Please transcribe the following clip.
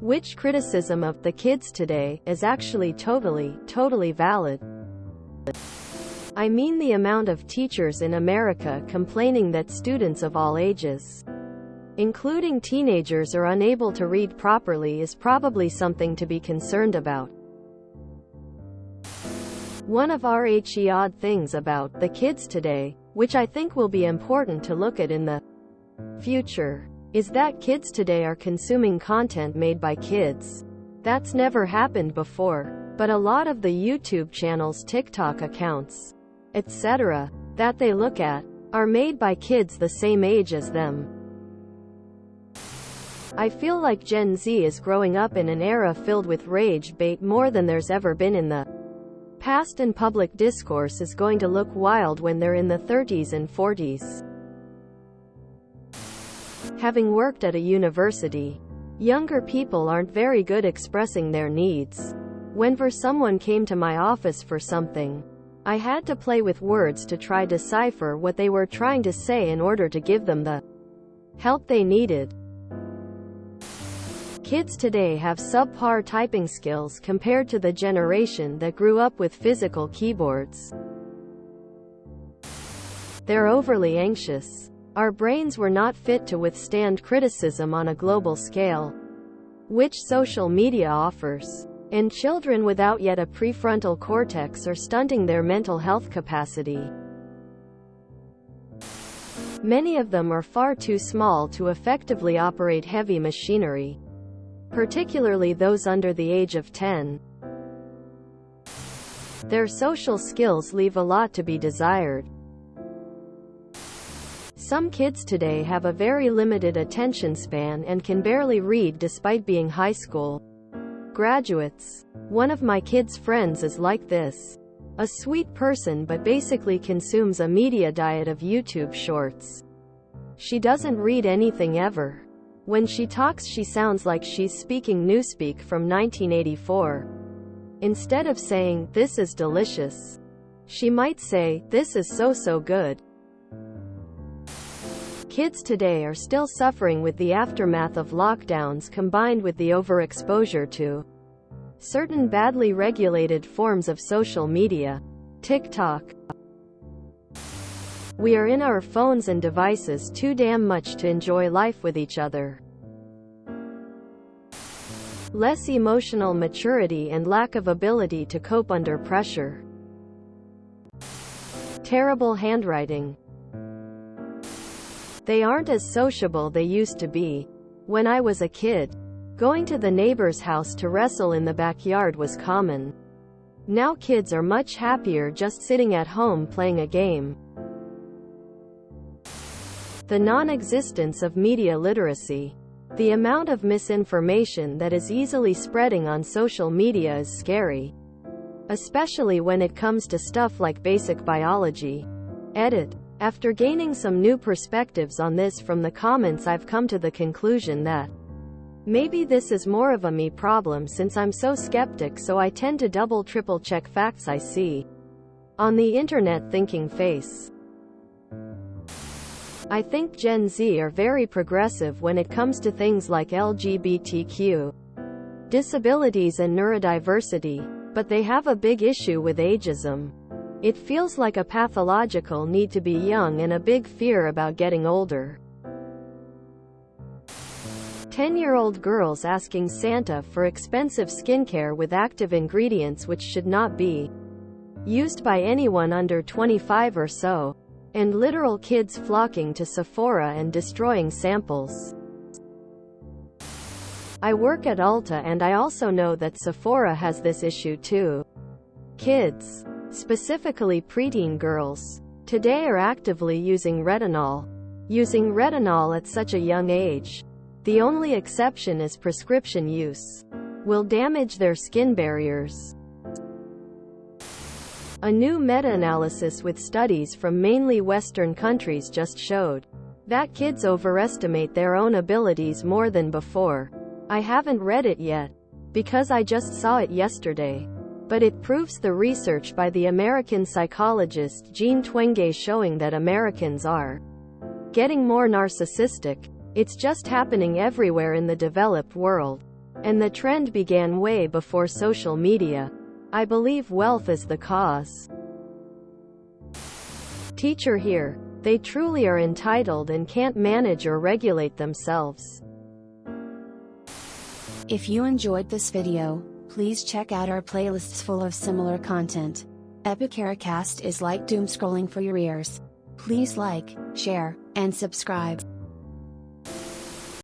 Which criticism of the kids today is actually totally valid. I mean, the amount of teachers in America complaining that students of all ages, including teenagers, are unable to read properly is probably something to be concerned about. One of our odd things about the kids today, which I think will be important to look at in the future, is that kids today are consuming content made by kids. That's never happened before, but a lot of the YouTube channels, TikTok accounts, etc., that they look at, are made by kids the same age as them. I feel like Gen Z is growing up in an era filled with rage bait more than there's ever been in the past, and public discourse is going to look wild when they're in the 30s and 40s. Having worked at a university, younger people aren't very good expressing their needs. Whenever someone came to my office for something, I had to play with words to try to decipher what they were trying to say in order to give them the help they needed. Kids today have subpar typing skills compared to the generation that grew up with physical keyboards. They're overly anxious. Our brains were not fit to withstand criticism on a global scale, which social media offers. And children without yet a prefrontal cortex are stunting their mental health capacity. Many of them are far too small to effectively operate heavy machinery, particularly those under the age of 10. Their social skills leave a lot to be desired. Some kids today have a very limited attention span and can barely read despite being high school graduates. One of my kids' friends is like this. A sweet person, but basically consumes a media diet of YouTube shorts. She doesn't read anything ever. When she talks, she sounds like she's speaking Newspeak from 1984. Instead of saying, "This is delicious," she might say, "This is so good." Kids today are still suffering with the aftermath of lockdowns combined with the overexposure to certain badly regulated forms of social media. TikTok. We are in our phones and devices too damn much to enjoy life with each other. Less emotional maturity and lack of ability to cope under pressure. Terrible handwriting. They aren't as sociable they used to be. When I was a kid, going to the neighbor's house to wrestle in the backyard was common. Now kids are much happier just sitting at home playing a game. The non-existence of media literacy. The amount of misinformation that is easily spreading on social media is scary, especially when it comes to stuff like basic biology. Edit. After gaining some new perspectives on this from the comments, I've come to the conclusion that maybe this is more of a me problem, since I'm so skeptic, so I tend to triple check facts I see on the internet thinking face. I think Gen Z are very progressive when it comes to things like LGBTQ, disabilities and neurodiversity, but they have a big issue with ageism. It feels like a pathological need to be young and a big fear about getting older. 10-year-old girls asking Santa for expensive skincare with active ingredients which should not be used by anyone under 25 or so. And literal kids flocking to Sephora and destroying samples. I work at Ulta and I also know that Sephora has this issue too. Kids, specifically preteen girls, today are actively using retinol. Using retinol at such a young age. The only exception is prescription use. Will damage their skin barriers. A new meta-analysis with studies from mainly Western countries just showed that kids overestimate their own abilities more than before. I haven't read it yet, because I just saw it yesterday. But it proves the research by the American psychologist Jean Twenge showing that Americans are getting more narcissistic. It's just happening everywhere in the developed world. And the trend began way before social media. I believe wealth is the cause. Teacher here. They truly are entitled and can't manage or regulate themselves. If you enjoyed this video, please check out our playlists full of similar content. Epicaricast is like doom scrolling for your ears. Please like, share, and subscribe.